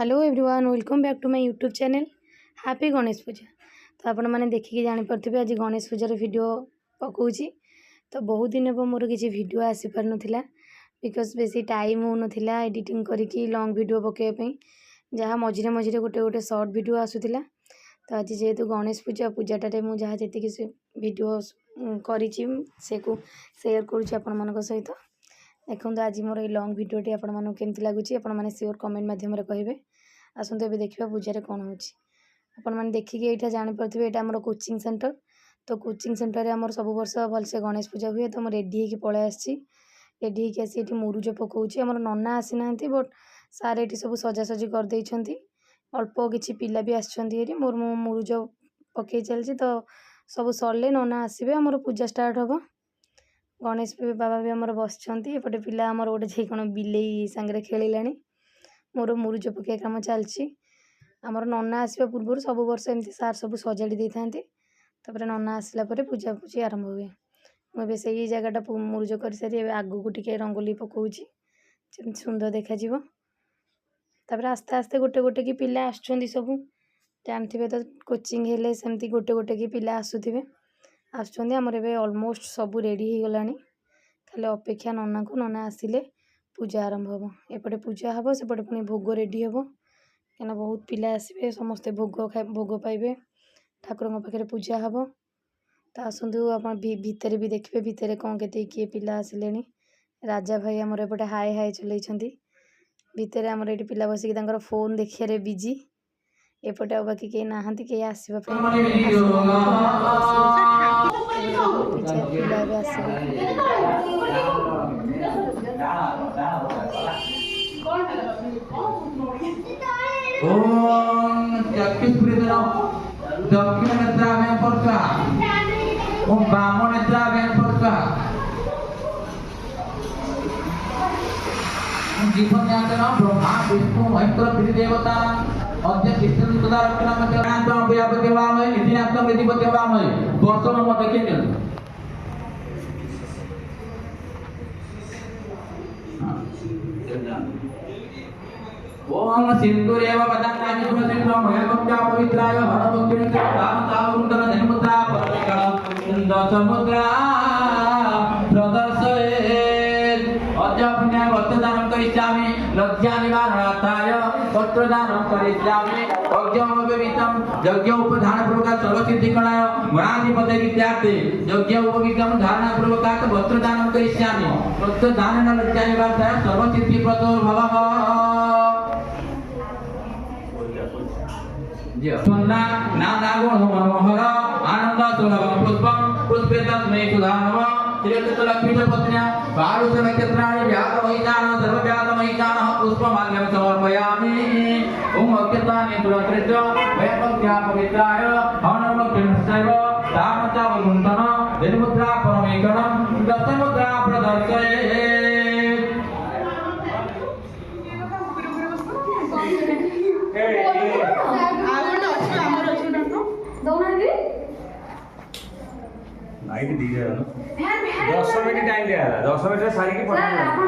Hello everyone welcome back to my YouTube channel happy Ganesh Puja. तो आपण मैंने देखिए जापर आज गणेश पूजार वीडियो पकाऊँगी। तो बहुत दिन हे मोर किसी वीडियो आसी पार नाला बिकज बेसी टाइम हो नाला एडिटिंग करके लॉन्ग वीडियो पकाइबा जहाँ मझे मझे गोटे गोटे शॉर्ट वीडियो आसूला। तो आज जेहेतु गणेश पूजा पूजाटे मुझे जहाँ जी वीडियो करी से को शेयर करुँच सहित। देखो आज मोर ये लॉन्ग वीडियोटी आपको केमती लगुच आपने सियोर कमेंट मध्यम कहे। आसतु ए देखा पूजा कौन हो देखिए यहाँ जापे यहाँ आम कोचिंग सेंटर। तो कोचिंग सेंटर में आम सब वर्ष भलसे गणेश पूजा हुए। तो मुझे रेडी होकर पलि आसी रेडी होकर आसी मुरुज पकाऊँच। आम नना आसी ना बट सार ये सब सजासजी करदे अल्प किसी पिला भी आसर मोर मुरुज पकई चलती। तो सब सरले नना आसबे आमर पूजा स्टार्ट हम। गणेश बाबा भी आमर बसते एपटे पिला आमर गोटे जे कौन बिलेई सांगे खेला मोर मुरुज पकई कम चलती। आमर नना आसवा पूर्व सब वर्ष एमती सार सब सजाड़ी दे था। तापर नना आसला पूजा पूजी आरंभ हुए। मुझे से जगटा मुरुज कर सारी आगू को टिके रंगोली पकाऊँगी सुंदर देखा। तापर आस्ते आस्ते गोटे गोटे की पिला आसुँच सब जानते तो कोचिंग हेले सेमती गोटे गोटे की पिला आसुवे आमर ए अलमोस्ट सब रेडी हो गला। खाली अपेक्षा नना को नना आसिले पूजा आरंभ हम। एपटे पूजा हम सेपटे पुणी भोग रेडी हम कहीं बहुत पिला आसबे समस्ते भोग पाइबे ठाकुर पाखे पूजा हम। तो आसतु आप भितर भी देखिए भितर कौन के किए पिला आसिले। राजा भाई आमर एपटे हाय हाय चलती भितर आमर ये पिला बसिक फोन देखिए बिजी एपटे आ बाकी कहीं ना कहीं आसवा पिला दक्षिण नेत्राभ्यां परका ओम वाम नेत्राभ्यां परका जीवन यातना ब्रह्मा विष्णु महेंद्र त्रिदेवता अद्य कृष्ण सदा रक्षणाम ज्ञानतो व्यापदेवामय इतिनात्म विधिपदेवामय वर्षम मत देखिए ओम सिंदूरेव पदनानि गुणसिंह महेन्द्रं पवित्राय हरभक्तिं दानतावरुन्दन धनमुद्रा परमेकरं दशमुद्रा प्रदर्शयेत् अद्य पुण्य वस्त्रदानं करिष्यामि लज्जा निवारणार्थाय वस्त्रदानं करिष्यामि अज्ञमवितं यज्ञ उपधान पूर्वक सर्वसिद्धिकणाय गणाधिपते विद्यार्थे यज्ञ उपवितं धारणा पूर्वक वस्त्रदानं करिष्यामि वस्त्रदानेन लज्जा निवारणार्थाय सर्वसिद्धिप्रदो भवः। सुन्ना नाना गुण मनोहर आनंद सुलभ पुष्पम पुष्पे तस्मै सुधानव त्रिलक्ष्मी पत्न्या पारुष नक्षत्राणि व्यात महितान सर्व व्यात महितान पुष्पमाल्यं समर्पयामि। ओम अज्ञतानि तुलकृत वैपत्या पवित्राय हवनमग्निश्चैव दानता वरुन्तन धनमुद्रा परमेकरं दशमुद्रा प्रदर्शयेत्। लाइट दी है ना 10 मिनट टाइम दिया है 10 मिनट सारी की पढ़ा है आपण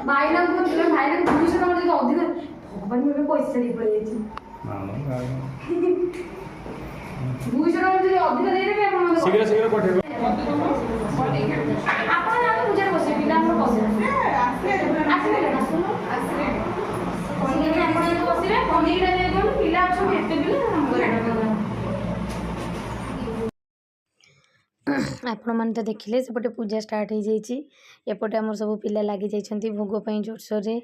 भाई ना को तुम भाई ना पुलिस ना जो अधिक भगवान में पैसा दे पड़े छी हां ना पुलिस ना जो अधिक दे रे आपण शीघ्र शीघ्र पठे आपण ना पूजा बसे पिला हम बसे आसिले आपण बसिले पनीर रे कोन पिला छ एते पिला आपण मैंने तो देखिले सेपटे पूजा स्टार्ट हो जाइए। एपटे आम सब पिला लगी जाइए भोग जोरसोर रे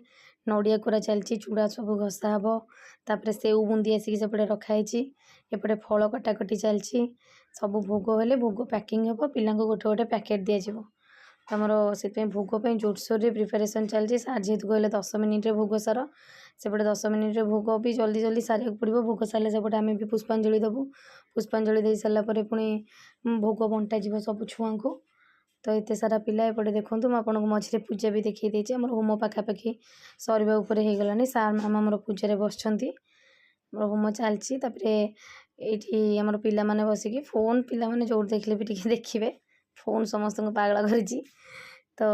नड़िया कोरा चलती चूड़ा सब घसा हम तापर सेऊ बुंदी आसिक सेपटे रखाई एपटे फल कटाकटी चलती सब भोग हेले भोग पैकिंग हम पिला गोटे गोटे पैकेट दिज्व। आमर से भोग जोरसोर रे प्रिपेरेसन चलती सार जेहेतु कहले 10 मिनिट भोग सार सेपटे 10 मिनिट भोग भी जल्दी जल्दी सारे पड़ो भोग सारे सेपटे आम भी पुष्पांजलि देवु पुष्पांजलि दे सारापर पुणी भोग बंटा जीव सब छुआ को। तो एत सारा पिला एपटे देखूँ मुझे मझे पूजा भी देखी देती आम होम पाखापाखि सरवा उपरे हो गलानी सार मैम आम पूजा बस होम चलती ये आम पाने बसिकी फोन पाने जो देखले भी देखिए फोन समस्त पागला कर तो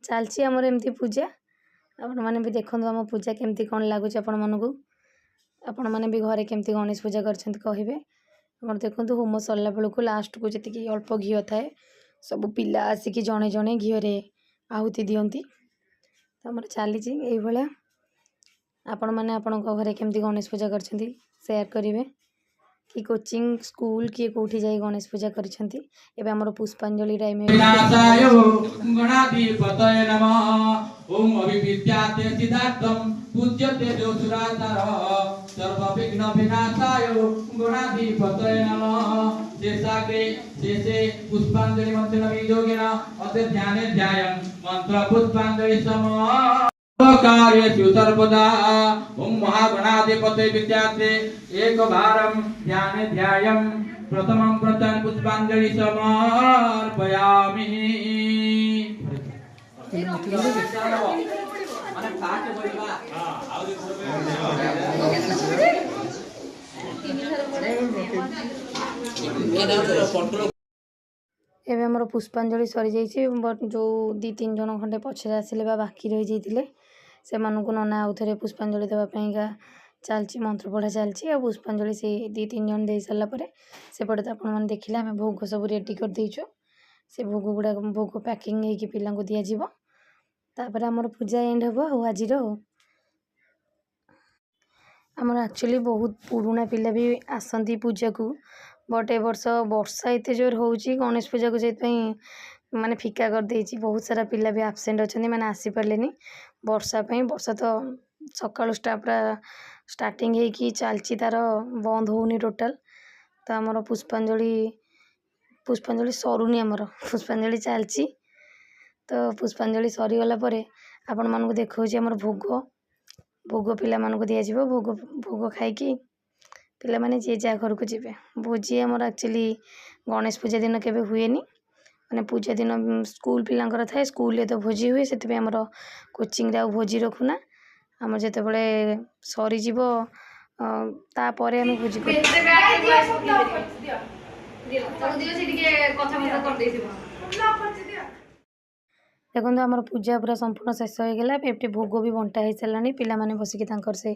चलती आमर एमती पूजा ଆପଣମାନେ ବି ଦେଖନ୍ତୁ ଆମ ପୂଜା କେମିତି କ'ଣ ଲାଗୁଛି ଆପଣମାନଙ୍କୁ। ଆପଣମାନେ ବି ଘରେ କେମିତି ଗଣେଶ ପୂଜା କରିଛନ୍ତି କହିବେ। ଆମର ଦେଖନ୍ତୁ ହୋମ ସରିଲା ବେଳକୁ ଲାଷ୍ଟକୁ ଯେତିକି ଅଳ୍ପ ଘିଅ ଥାଏ ସବୁ ପିଲା ଆସିକି ଜଣେ ଜଣେ ଘିଅରେ ଆହୁତି ଦିଅନ୍ତି। ତ ଆମର ଚାଲିଛି ଏଇଭଳିଆ। ଆପଣମାନେ ଆପଣଙ୍କ ଘରେ କେମିତି ଗଣେଶ ପୂଜା କରିଛନ୍ତି ସେୟାର କରିବେ। कि कोचिंग स्कूल किए कोठी जाई गणेश पूजा करिसेंती। एबे हमर पुष्पांजलि टाइम विनाशाय गणाधिपतये नमः। ओम अभिविद्याते सिद्धार्थम पूज्यते ज्योतिराचार सर्वविघ्न विनाशाय गणाधिपतये नमः। शेषे पुष्पांजलि मंत्रेण वियोगेन अते ध्याने ध्यायं मंत्र पुष्पांजलि समः कार्येषु सर्वदा। ओम महागणाधिपतये विद्याते एक भारम ध्याने ध्यायं प्रथमं प्रथम पुष्पांजलि समर्पयामि। एबे हमर पुष्पांजलि सरी जाइछि। बट जो 2-3 जन खंडे पछरे आसिले बा बाकी रहि जाइतिले से मानकु नना आउ थरे पुष्पांजलि देबा पईगा चलछि मंत्र पढ़ा चलछि। आ पुष्पांजलि से 2-3 जन दे साला परे सेपटे तो आपण मन देखिले हमें भोग सब रेडी कर देइछो। से भोग गुडा भोग पैकिंग हे कि पिला को दिया जीवो। तापर हमर पूजा एंड हबो हो आजिरो। हमर एक्चुअली बहुत पुराना पिला भी आसंती पूजा को। बट ए वर्षा एते जोर होउची गणेश पूजा को जेत पई माने फिका कर देइची। बहुत सारा पिला भी एब्सेंट अछनी माने आसी परलेनी वर्षा पई। वर्षा तो सकाळ स्टार्टिंग हे कि चलची तार बंद होउनी टोटल। तो हमर पुष्पांजलि सरुनी हमर पुष्पांजलि चलची। तो पुष्पांजलि सरी गला परे आपण मन को देखौची हमर भोग पिला मन को दिया जीवो। भोग खाई कि पिला माने जे जा घर को जीवे। भोजी हमर एक्चुअली गणेश पूजा दिन केबे हुएनी माने पूजा दिन स्कूल पिलांकर थाए स्कूल ले तो भोजी हुए सेते पे हमर कोचिंग रे भोजी रखुना। हमर जेते बळे सरी जीवो ता परे हम भोजी कर देखो आमर पूजा पूरा संपूर्ण शेष हो गला। एपटे भोग भी बंटा हो सारानी। पिला माने बसिक से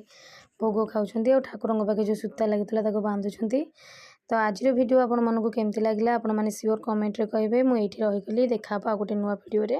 भोग खाऊंट और ठाकुर पाखे जो सूता लगी बांधुंट। तो आज वीडियो आपण मानक केमती लगे आपण मैंने सियोर कमेंट रे कहे। मुझे रहीगली देखा आ गोटे नुआ वीडियो रे।